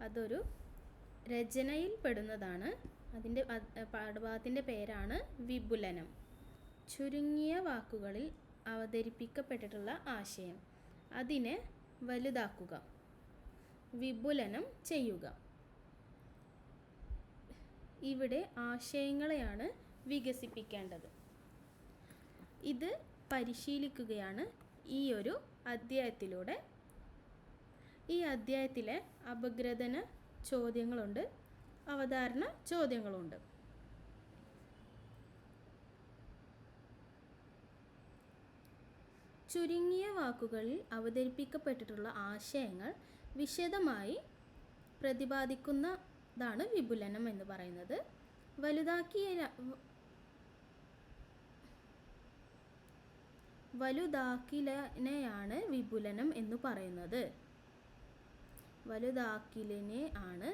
അതൊരു രചനയിൽ പെടുന്നതാണ്. അതിൻ്റെ പാഠഭാഗത്തിൻ്റെ പേരാണ് വിപുലനം. ചുരുങ്ങിയ വാക്കുകളിൽ അവതരിപ്പിക്കപ്പെട്ടിട്ടുള്ള ആശയം അതിനെ വലുതാക്കുക, വിപുലനം ചെയ്യുക. ഇവിടെ ആശയങ്ങളെയാണ് വികസിപ്പിക്കേണ്ടത്. ഇത് പരിശീലിക്കുകയാണ് ഈ ഒരു അധ്യായത്തിലൂടെ. ഈ അധ്യായത്തിലെ അപഗ്രഥന ചോദ്യങ്ങളുണ്ട്, അവതാരണ ചോദ്യങ്ങളുണ്ട്. ചുരുങ്ങിയ വാക്കുകളിൽ അവതരിപ്പിക്കപ്പെട്ടിട്ടുള്ള ആശയങ്ങൾ വിശദമായി പ്രതിപാദിക്കുന്നതാണ് വിപുലനം എന്ന് പറയുന്നത്. വലുതാക്കിലിനെയാണ് വിപുലനം എന്ന് പറയുന്നത്.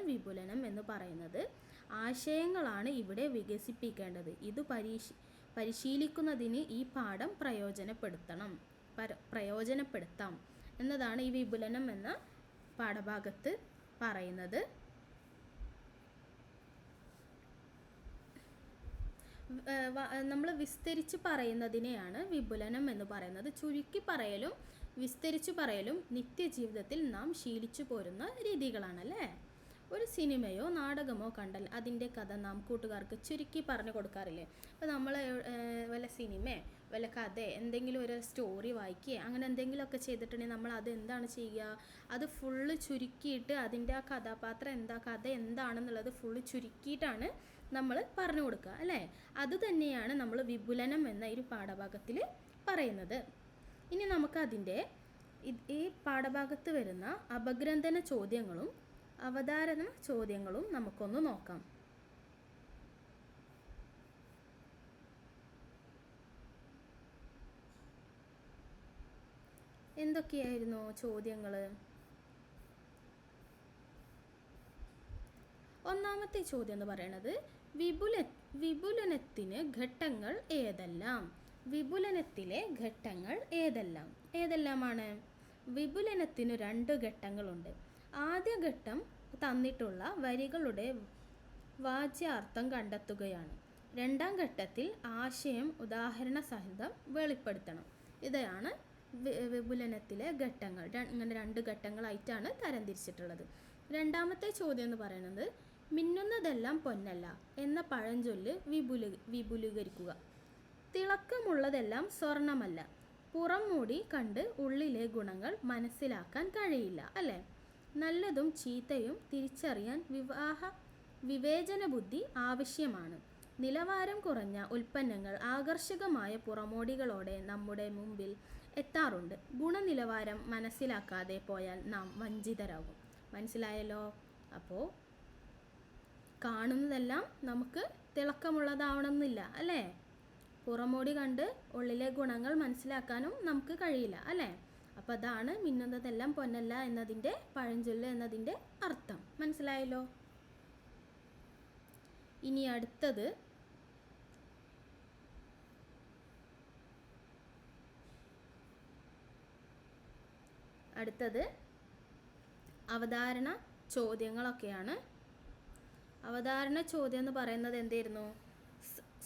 വിപുലനം എന്ന് പറയുന്നത്. ആശയങ്ങളാണ് ഇവിടെ വികസിപ്പിക്കേണ്ടത്. ഇത് പരിശീലിക്കുന്നതിന് ഈ പാഠം പ്രയോജനപ്പെടുത്താം എന്നതാണ് ഈ വിപുലനം എന്ന പാഠഭാഗത്ത് പറയുന്നത്. നമ്മൾ വിസ്തരിച്ച് പറയുന്നതിനെയാണ് വിപുലനം എന്ന് പറയുന്നത്. ചുരുക്കി പറയലും വിസ്തരിച്ചു പറയലും നിത്യജീവിതത്തിൽ നാം ശീലിച്ചു പോരുന്ന രീതികളാണല്ലേ. ഒരു സിനിമയോ നാടകമോ കണ്ടാൽ അതിൻ്റെ കഥ നാം കൂട്ടുകാർക്ക് ചുരുക്കി പറഞ്ഞു കൊടുക്കാറില്ലേ? അപ്പോൾ നമ്മൾ വല്ല സിനിമ വല്ല കഥ എന്തെങ്കിലും ഒരു സ്റ്റോറി വായിക്കുക അങ്ങനെ എന്തെങ്കിലുമൊക്കെ ചെയ്തിട്ടുണ്ടെങ്കിൽ നമ്മൾ അത് എന്താണ് ചെയ്യുക? അത് ഫുള്ള് ചുരുക്കിയിട്ട് അതിൻ്റെ ആ കഥാപാത്രം കഥ എന്താണെന്നുള്ളത് ഫുള്ള് ചുരുക്കിയിട്ടാണ് നമ്മൾ പറഞ്ഞു കൊടുക്കുക അല്ലേ? അതുതന്നെയാണ് നമ്മൾ വിപുലനം എന്ന ഈ പാഠഭാഗത്തിൽ പറയുന്നത്. ഇനി നമുക്കതിൻ്റെ ഈ പാഠഭാഗത്ത് വരുന്ന അപഗ്രഥന ചോദ്യങ്ങളും അവതാരണ ചോദ്യങ്ങളും നമുക്കൊന്ന് നോക്കാം. എന്തൊക്കെയായിരുന്നു ചോദ്യങ്ങൾ? ഒന്നാമത്തെ ചോദ്യം എന്ന് പറയുന്നത് വിപുലനത്തിന് ഘട്ടങ്ങൾ ഏതെല്ലാം? വിപുലനത്തിലെ ഘട്ടങ്ങൾ ഏതെല്ലാമാണ്? വിപുലനത്തിന് 2 ഘട്ടങ്ങളുണ്ട്. ആദ്യ ഘട്ടം തന്നിട്ടുള്ള വരികളുടെ വാച്യാർത്ഥം കണ്ടെത്തുകയാണ്. രണ്ടാം ഘട്ടത്തിൽ ആശയം ഉദാഹരണ സഹിതം വെളിപ്പെടുത്തണം. ഇതാണ് വിപുലനത്തിലെ ഘട്ടങ്ങൾ. ഇങ്ങനെ 2 ഘട്ടങ്ങളായിട്ടാണ് തരംതിരിച്ചിട്ടുള്ളത്. രണ്ടാമത്തെ ചോദ്യം എന്ന് പറയുന്നത് മിന്നുന്നതെല്ലാം പൊന്നല്ല എന്ന പഴഞ്ചൊല്ല് വിപുലീകരിക്കുക. തിളക്കമുള്ളതെല്ലാം സ്വർണമല്ല, പുറം മൂടി കണ്ട് ഉള്ളിലെ ഗുണങ്ങൾ മനസ്സിലാക്കാൻ കഴിയില്ല അല്ലേ? നല്ലതും ചീത്തയും തിരിച്ചറിയാൻ വിവേചന ബുദ്ധി ആവശ്യമാണ്. നിലവാരം കുറഞ്ഞ ഉൽപ്പന്നങ്ങൾ ആകർഷകമായ പുറമോടികളോടെ നമ്മുടെ മുമ്പിൽ എത്താറുണ്ട്. ഗുണനിലവാരം മനസ്സിലാക്കാതെ പോയാൽ നാം വഞ്ചിതരാകും. മനസ്സിലായല്ലോ? അപ്പോൾ കാണുന്നതെല്ലാം നമുക്ക് തിളക്കമുള്ളതാവണമെന്നില്ല അല്ലേ? പുറമോടി കണ്ട് ഉള്ളിലെ ഗുണങ്ങൾ മനസ്സിലാക്കാനും നമുക്ക് കഴിയില്ല അല്ലേ? അപ്പോൾ അതാണ് മിന്നുന്നതെല്ലാം പൊന്നല്ല എന്നതിൻ്റെ പഴഞ്ചൊല്ല് എന്നതിൻ്റെ അർത്ഥം. മനസ്സിലായല്ലോ? ഇനി അടുത്തത് അവതാരണ ചോദ്യങ്ങളൊക്കെയാണ്. അവതാരണ ചോദ്യം എന്ന് പറയുന്നത് എന്തായിരുന്നു?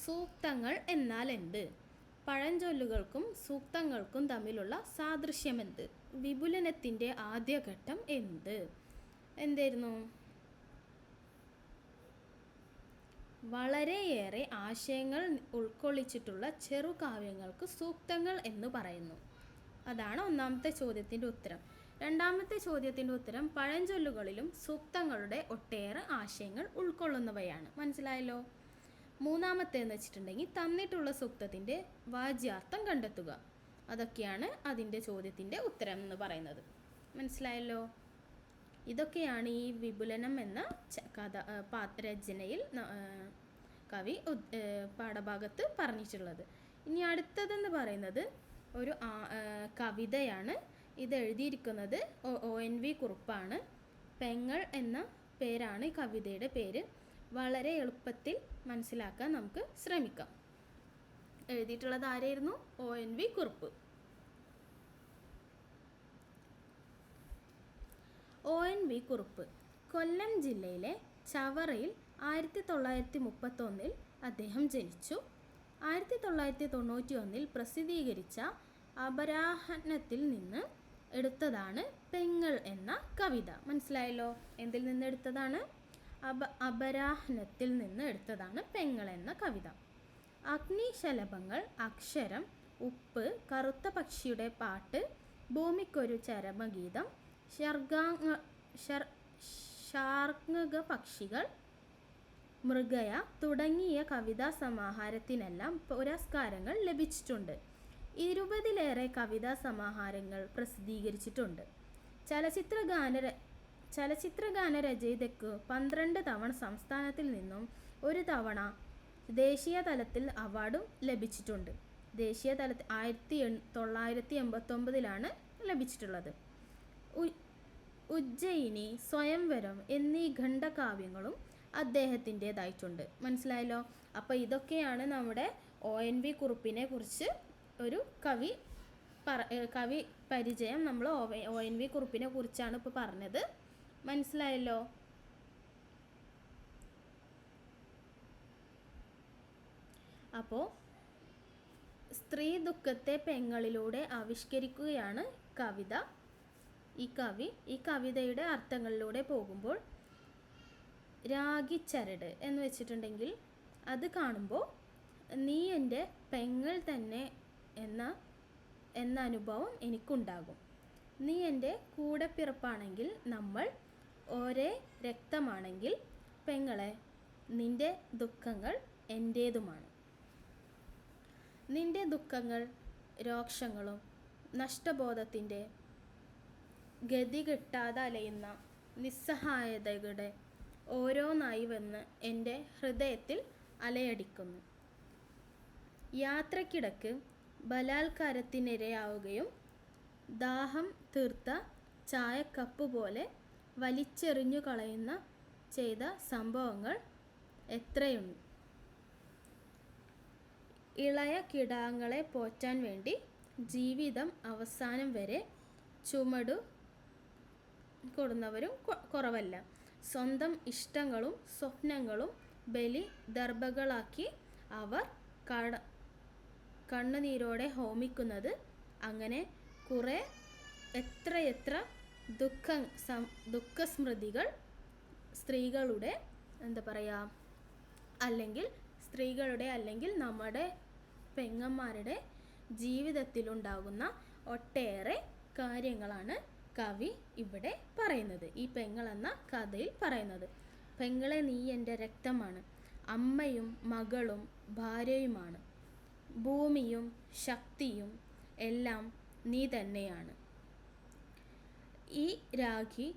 സൂക്തങ്ങൾ എന്നാൽ എന്ത്? പഴഞ്ചൊല്ലുകൾക്കും സൂക്തങ്ങൾക്കും തമ്മിലുള്ള സാദൃശ്യമെന്ത്? വിപുലനത്തിൻ്റെ ആദ്യഘട്ടം എന്തായിരുന്നു? വളരെയേറെ ആശയങ്ങൾ ഉൾക്കൊള്ളിച്ചിട്ടുള്ള ചെറുകാവ്യങ്ങൾക്ക് സൂക്തങ്ങൾ എന്ന് പറയുന്നു. അതാണ് ഒന്നാമത്തെ ചോദ്യത്തിൻ്റെ ഉത്തരം. രണ്ടാമത്തെ ചോദ്യത്തിൻ്റെ ഉത്തരം പഴഞ്ചൊല്ലുകളിലും സൂക്തങ്ങളുടെ ഒട്ടേറെ ആശയങ്ങൾ ഉൾക്കൊള്ളുന്നവയാണ്. മനസ്സിലായല്ലോ? മൂന്നാമത്തേന്ന് വെച്ചിട്ടുണ്ടെങ്കിൽ തന്നിട്ടുള്ള സൂക്തത്തിൻ്റെ വാച്യാർത്ഥം കണ്ടെത്തുക. അതൊക്കെയാണ് അതിൻ്റെ ചോദ്യത്തിൻ്റെ ഉത്തരം എന്ന് പറയുന്നത്. മനസ്സിലായല്ലോ? ഇതൊക്കെയാണ് ഈ വിപുലനം എന്ന രചനയിൽ കവി പാഠഭാഗത്ത് പറഞ്ഞിട്ടുള്ളത്. ഇനി അടുത്തതെന്ന് പറയുന്നത് ഒരു കവിതയാണ്. ഇത് എഴുതിയിരിക്കുന്നത് ONV കുറുപ്പാണ്. പെങ്ങൾ എന്ന പേരാണ് ഈ കവിതയുടെ പേര്. വളരെ എളുപ്പത്തിൽ മനസ്സിലാക്കാൻ നമുക്ക് ശ്രമിക്കാം. എഴുതിയിട്ടുള്ളത് ആരായിരുന്നു? ONV കുറുപ്പ്. ONV കുറുപ്പ് കൊല്ലം ജില്ലയിലെ ചവറയിൽ 1931 അദ്ദേഹം ജനിച്ചു. 1991 പ്രസിദ്ധീകരിച്ച അപരാഹനത്തിൽ നിന്ന് എടുത്തതാണ് പെങ്ങൾ എന്ന കവിത. മനസ്സിലായല്ലോ? എന്തിൽ നിന്ന് എടുത്തതാണ്? അപരാഹനത്തിൽ നിന്ന് എടുത്തതാണ് പെങ്ങൾ എന്ന കവിത. അഗ്നിശലഭങ്ങൾ, അക്ഷരം, ഉപ്പ്, കറുത്ത പക്ഷിയുടെ പാട്ട്, ഭൂമിക്കൊരു ചരമഗീതം, ശാർങ്ങക പക്ഷികൾ, മൃഗയ തുടങ്ങിയ കവിതാ സമാഹാരത്തിനെല്ലാം പുരസ്കാരങ്ങൾ ലഭിച്ചിട്ടുണ്ട്. 20-ലേറെ കവിതാ സമാഹാരങ്ങൾ പ്രസിദ്ധീകരിച്ചിട്ടുണ്ട്. ചലച്ചിത്രഗാന രചയിതയ്ക്ക് 12 തവണ സംസ്ഥാനത്തിൽ നിന്നും 1 തവണ ദേശീയ തലത്തിൽ അവാർഡും ലഭിച്ചിട്ടുണ്ട്. ദേശീയ തലത്തിൽ 1989 ലഭിച്ചിട്ടുള്ളത്. ഉജ്ജയിനി, സ്വയംവരം എന്നീ ഖണ്ഡകാവ്യങ്ങളും അദ്ദേഹത്തിൻ്റെതായിട്ടുണ്ട്. മനസ്സിലായല്ലോ? അപ്പോൾ ഇതൊക്കെയാണ് നമ്മുടെ ONV കുറുപ്പിനെ കുറിച്ച് ഒരു കവി പരിചയം. നമ്മൾ ONV കുറുപ്പിനെ കുറിച്ചാണ് ഇപ്പോൾ പറഞ്ഞത്. മനസ്സിലായല്ലോ? അപ്പോൾ സ്ത്രീ ദുഃഖത്തെ പെങ്ങളിലൂടെ ആവിഷ്കരിക്കുകയാണ് കവിത. ഈ കവിതയുടെ അർത്ഥങ്ങളിലൂടെ പോകുമ്പോൾ രാഗിച്ചരട് എന്ന് വെച്ചിട്ടുണ്ടെങ്കിൽ അത് കാണുമ്പോൾ നീ എൻ്റെ പെങ്ങൾ തന്നെ എന്ന അനുഭവം എനിക്കുണ്ടാകും. നീ എൻ്റെ കൂടെപ്പിറപ്പാണെങ്കിൽ, നമ്മൾ ഒരേ രക്തമാണെങ്കിൽ, പെങ്ങളെ, നിൻ്റെ ദുഃഖങ്ങൾ എൻ്റേതുമാണ്. നിൻ്റെ ദുഃഖങ്ങൾ, രോക്ഷങ്ങളും നഷ്ടബോധത്തിൻ്റെ ഗതി കിട്ടാതെ അലയുന്ന നിസ്സഹായതയുടെ ഓരോന്നായി വന്ന് എൻ്റെ ഹൃദയത്തിൽ അലയടിക്കുന്നു. യാത്രക്കിടക്ക് ബലാത്കാരത്തിനിരയാവുകയും ദാഹം തീർത്ത ചായക്കപ്പ് പോലെ വലിച്ചെറിഞ്ഞു കളയുന്ന ചെയ്ത സംഭവങ്ങൾ എത്രയുണ്ട്. ഇളയ കിടാങ്ങളെ പോറ്റാൻ വേണ്ടി ജീവിതം അവസാനം വരെ ചുമടു കൊടുന്നവരും കുറവല്ല. സ്വന്തം ഇഷ്ടങ്ങളും സ്വപ്നങ്ങളും ബലി ദർഭകളാക്കി അവർ കണ്ണുനീരോടെ ഹോമിക്കുന്നത്. അങ്ങനെ എത്രയെത്ര ദുഃഖസ്മൃതികൾ സ്ത്രീകളുടെ അല്ലെങ്കിൽ നമ്മുടെ പെങ്ങന്മാരുടെ ജീവിതത്തിലുണ്ടാകുന്ന ഒട്ടേറെ കാര്യങ്ങളാണ് കവി ഇവിടെ പറയുന്നത്, ഈ പെങ്ങൾ എന്ന കഥയിൽ പറയുന്നത്. പെങ്ങളെ, നീ എൻ്റെ രക്തമാണ്, അമ്മയും മകളും ഭാര്യയുമാണ്, ഭൂമിയും ശക്തിയും എല്ലാം നീ തന്നെയാണ്. ഈ രാഖി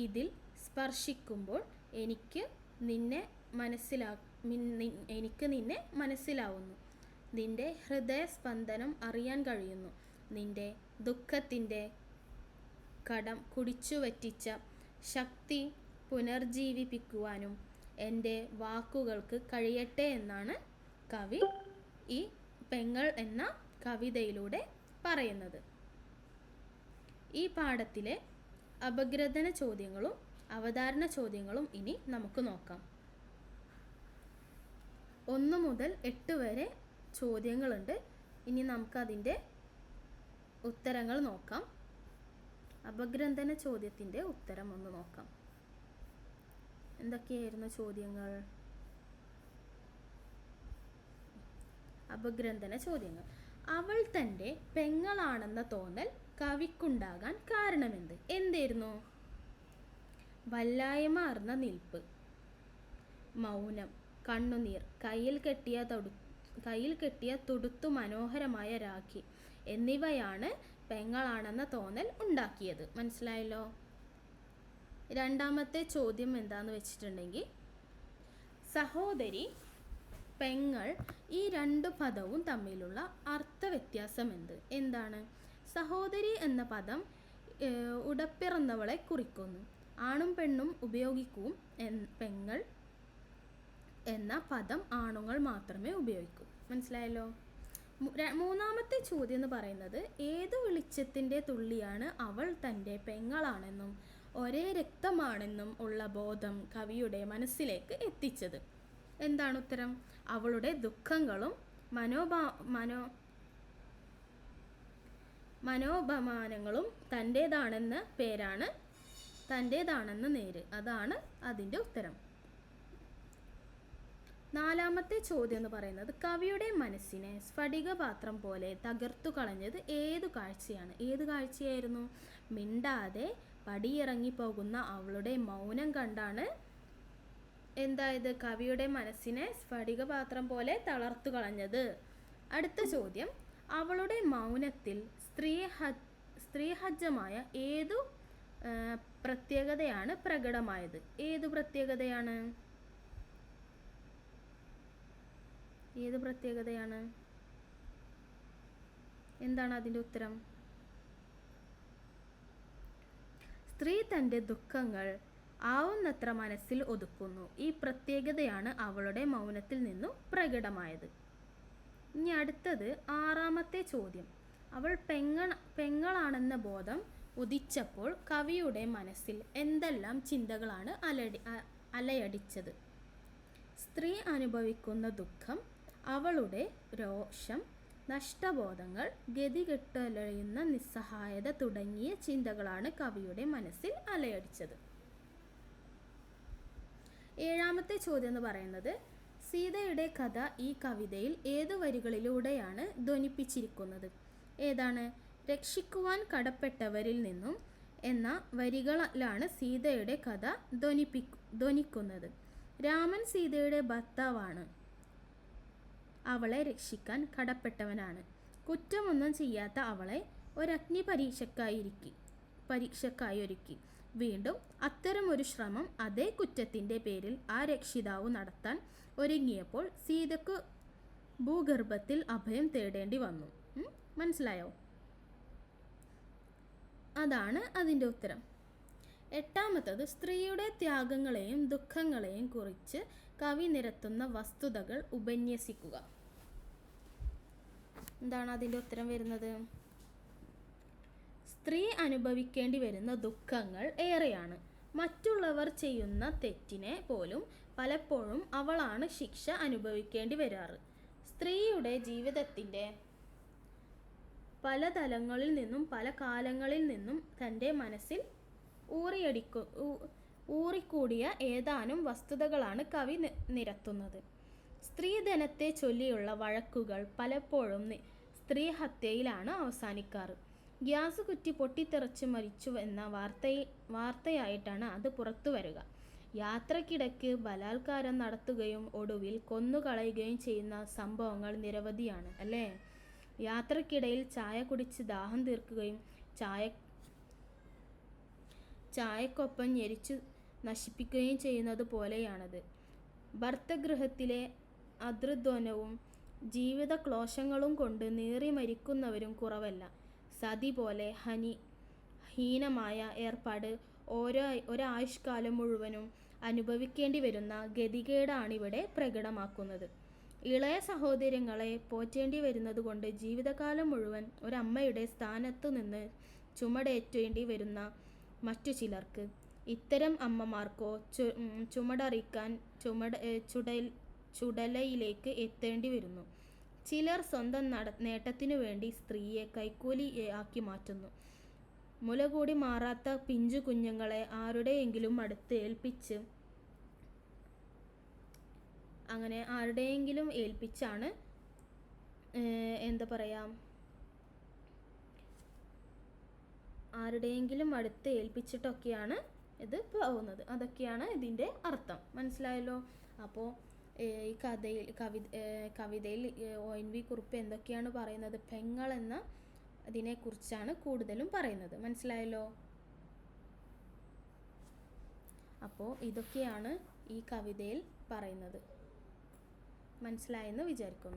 ഇതിൽ സ്പർശിക്കുമ്പോൾ എനിക്ക് നിന്നെ മനസ്സിലാവുന്നു. നിന്റെ ഹൃദയസ്പന്ദനം അറിയാൻ കഴിയുന്നു. നിന്റെ ദുഃഖത്തിൻ്റെ കടം കുടിച്ചു വറ്റിച്ച ശക്തി പുനർജീവിപ്പിക്കുവാനും എൻ്റെ വാക്കുകൾക്ക് കഴിയട്ടെ എന്നാണ് കവി ഈ പെങ്ങൾ എന്ന കവിതയിലൂടെ പറയുന്നത്. ഈ പാഠത്തിലെ അപഗ്രഥന ചോദ്യങ്ങളും അവതാരണ ചോദ്യങ്ങളും ഇനി നമുക്ക് നോക്കാം. 1 മുതൽ 8 വരെ ചോദ്യങ്ങളുണ്ട്. ഇനി നമുക്കതിൻ്റെ ഉത്തരങ്ങൾ നോക്കാം. അപഗ്രഥന ചോദ്യത്തിൻ്റെ ഉത്തരം ഒന്ന് നോക്കാം. എന്തൊക്കെയായിരുന്നു ചോദ്യങ്ങൾ? അപഗ്രഥന ചോദ്യങ്ങൾ. അവൾ തൻ്റെ പെങ്ങളാണെന്ന തോന്നൽ കവിക്കുണ്ടാകാൻ കാരണമെന്ത്? എന്തായിരുന്നു? വല്ലായ്മ നിൽപ്പ്, മൗനം, കണ്ണുനീർ, കയ്യിൽ കെട്ടിയ തുടുത്തു മനോഹരമായ രാഖി എന്നിവയാണ് പെങ്ങളാണെന്ന തോന്നൽ ഉണ്ടാക്കിയത്. മനസ്സിലായല്ലോ? രണ്ടാമത്തെ ചോദ്യം എന്താന്ന് വെച്ചിട്ടുണ്ടെങ്കിൽ, സഹോദരി, പെങ്ങൾ ഈ 2 പദവും തമ്മിലുള്ള അർത്ഥവ്യത്യാസം എന്താണ്? സഹോദരി എന്ന പദം ഉടപ്പിറന്നവളെ കുറിക്കുന്നു. ആണും പെണ്ണും ഉപയോഗിക്കും. പെങ്ങൾ എന്ന പദം ആണുങ്ങൾ മാത്രമേ ഉപയോഗിക്കൂ. മനസ്സിലായല്ലോ? മൂന്നാമത്തെ ചോദ്യം എന്ന് പറയുന്നത്, ഏതു വെളിച്ചത്തിൻ്റെ തുള്ളിയാണ് അവൾ തൻ്റെ പെങ്ങളാണെന്നും ഒരേ രക്തമാണെന്നും ഉള്ള ബോധം കവിയുടെ മനസ്സിലേക്ക് എത്തിച്ചത്. എന്താണ് ഉത്തരം? അവളുടെ ദുഃഖങ്ങളും മനോപമാനങ്ങളും തൻ്റേതാണെന്ന് നേര്. അതാണ് അതിൻ്റെ ഉത്തരം. നാലാമത്തെ ചോദ്യം എന്ന് പറയുന്നത്, കവിയുടെ മനസ്സിനെ സ്ഫടികപാത്രം പോലെ തകർത്തു കളഞ്ഞത് ഏത് കാഴ്ചയാണ്? ഏത് കാഴ്ചയായിരുന്നു? മിണ്ടാതെ പടിയിറങ്ങിപ്പോകുന്ന അവളുടെ മൗനം കണ്ടാണ് എന്തായത്? കവിയുടെ മനസ്സിനെ സ്ഫടികപാത്രം പോലെ തളർത്തു കളഞ്ഞത്. അടുത്ത ചോദ്യം, അവളുടെ മൗനത്തിൽ സ്ത്രീഹജ്ജമായ ഏതു പ്രത്യേകതയാണ് പ്രകടമായത്? ഏത് പ്രത്യേകതയാണ്? എന്താണ് അതിൻ്റെ ഉത്തരം? സ്ത്രീ തൻ്റെ ദുഃഖങ്ങൾ ആവുന്നത്ര മനസ്സിൽ ഒതുക്കുന്നു. ഈ പ്രത്യേകതയാണ് അവളുടെ മൗനത്തിൽ നിന്നും പ്രകടമായത്. ഇനി അടുത്തത് ആറാമത്തെ ചോദ്യം, അവൾ പെങ്ങളാണെന്ന ബോധം ഉദിച്ചപ്പോൾ കവിയുടെ മനസ്സിൽ എന്തെല്ലാം ചിന്തകളാണ് അലയടിച്ചത്? സ്ത്രീ അനുഭവിക്കുന്ന ദുഃഖം, അവളുടെ രോഷം, നഷ്ടബോധങ്ങൾ, ഗതികെട്ടലയുന്ന നിസ്സഹായത തുടങ്ങിയ ചിന്തകളാണ് കവിയുടെ മനസ്സിൽ അലയടിച്ചത്. ഏഴാമത്തെ ചോദ്യം എന്ന് പറയുന്നത്, സീതയുടെ കഥ ഈ കവിതയിൽ ഏതു വരികളിലൂടെയാണ് ധ്വനിപ്പിച്ചിരിക്കുന്നത്? ഏതാണ്? രക്ഷിക്കുവാൻ കടപ്പെട്ടവരിൽ നിന്നും എന്ന വരികളിലാണ് സീതയുടെ കഥ ധ്വനിക്കുന്നത്. രാമൻ സീതയുടെ ഭർത്താവാണ്. അവളെ രക്ഷിക്കാൻ കടപ്പെട്ടവനാണ്. കുറ്റമൊന്നും ചെയ്യാത്ത അവളെ ഒരഗ്നി പരീക്ഷക്കായി ഒരുക്കി. വീണ്ടും അത്തരമൊരു ശ്രമം അതേ കുറ്റത്തിൻ്റെ പേരിൽ ആ രക്ഷിതാവ് നടത്താൻ ഒരുങ്ങിയപ്പോൾ സീതയ്ക്ക് ഭൂഗർഭത്തിൽ അഭയം തേടേണ്ടി വന്നു. മനസ്സിലായോ? അതാണ് അതിൻ്റെ ഉത്തരം. എട്ടാമത്തത്, സ്ത്രീയുടെ ത്യാഗങ്ങളെയും ദുഃഖങ്ങളെയും കുറിച്ച് കവി നിരത്തുന്ന വസ്തുതകൾ ഉപന്യസിക്കുക. എന്താണ് അതിൻ്റെ ഉത്തരം വരുന്നത്? സ്ത്രീ അനുഭവിക്കേണ്ടി വരുന്ന ദുഃഖങ്ങൾ ഏറെയാണ്. മറ്റുള്ളവർ ചെയ്യുന്ന തെറ്റിനെ പോലും പലപ്പോഴും അവളാണ് ശിക്ഷ അനുഭവിക്കേണ്ടി വരാറ്. സ്ത്രീയുടെ ജീവിതത്തിൻ്റെ പല തലങ്ങളിൽ നിന്നും പല കാലങ്ങളിൽ നിന്നും തൻ്റെ മനസ്സിൽ ഊറിക്കൂടിയ ഏതാനും വസ്തുതകളാണ് കവി നിരത്തുന്നത്. സ്ത്രീധനത്തെ ചൊല്ലിയുള്ള വഴക്കുകൾ പലപ്പോഴും സ്ത്രീഹത്യയിലാണ് അവസാനിക്കാറ്. ഗ്യാസ് കുറ്റി പൊട്ടിത്തെറിച്ച് മരിച്ചു എന്ന വാർത്തയായിട്ടാണ് അത് പുറത്തു വരിക. യാത്രക്കിടയ്ക്ക് ബലാത്കാരം നടത്തുകയും ഒടുവിൽ കൊന്നുകളയുകയും ചെയ്യുന്ന സംഭവങ്ങൾ നിരവധിയാണ്, അല്ലേ? യാത്രക്കിടയിൽ ചായ കുടിച്ച് ദാഹം തീർക്കുകയും ചായക്കൊപ്പം ഞെരിച്ചു നശിപ്പിക്കുകയും ചെയ്യുന്നത് പോലെയാണത്. ഭർത്തഗൃഹത്തിലെ അതൃധ്വനവും ജീവിത ക്ലേശങ്ങളും കൊണ്ട് നീറി മരിക്കുന്നവരും കുറവല്ല. സതി പോലെ ഹീനമായ ഏർപ്പാട് ഒരായുഷ്കാലം മുഴുവനും അനുഭവിക്കേണ്ടി വരുന്ന ഗതികേടാണിവിടെ പ്രകടമാക്കുന്നത്. ഇളയ സഹോദരങ്ങളെ പോറ്റേണ്ടി വരുന്നത് കൊണ്ട് ജീവിതകാലം മുഴുവൻ ഒരമ്മയുടെ സ്ഥാനത്തു നിന്ന് ചുമടേറ്റേണ്ടി വരുന്ന മറ്റു ചിലർക്ക് ഇത്തരം അമ്മമാർക്കോ ചുമടറിക്കാൻ ചുടലയിലേക്ക് എത്തേണ്ടി വരുന്നു. ചിലർ സ്വന്തം നേട്ടത്തിനു വേണ്ടി സ്ത്രീയെ കൈക്കൂലി ആക്കി മാറ്റുന്നു. മുലകൂടി മാറാത്ത പിഞ്ചു കുഞ്ഞുങ്ങളെ ആരുടെയെങ്കിലും അടുത്ത് ഏൽപ്പിച്ചാണ് ആരുടെയെങ്കിലും അടുത്ത് ഏൽപ്പിച്ചിട്ടൊക്കെയാണ് ഇത് പോകുന്നത്. അതൊക്കെയാണ് ഇതിൻ്റെ അർത്ഥം. മനസ്സിലായല്ലോ? അപ്പോൾ ഈ കവിതയിൽ ONV കുറുപ്പ് എന്തൊക്കെയാണ് പറയുന്നത്? പെങ്ങൾ എന്ന ഇതിനെക്കുറിച്ചാണ് കൂടുതലും പറയുന്നത്. മനസ്സിലായല്ലോ? അപ്പോൾ ഇതൊക്കെയാണ് ഈ കവിതയിൽ പറയുന്നത്. മനസ്സിലായെന്ന് വിചാരിക്കുന്നു.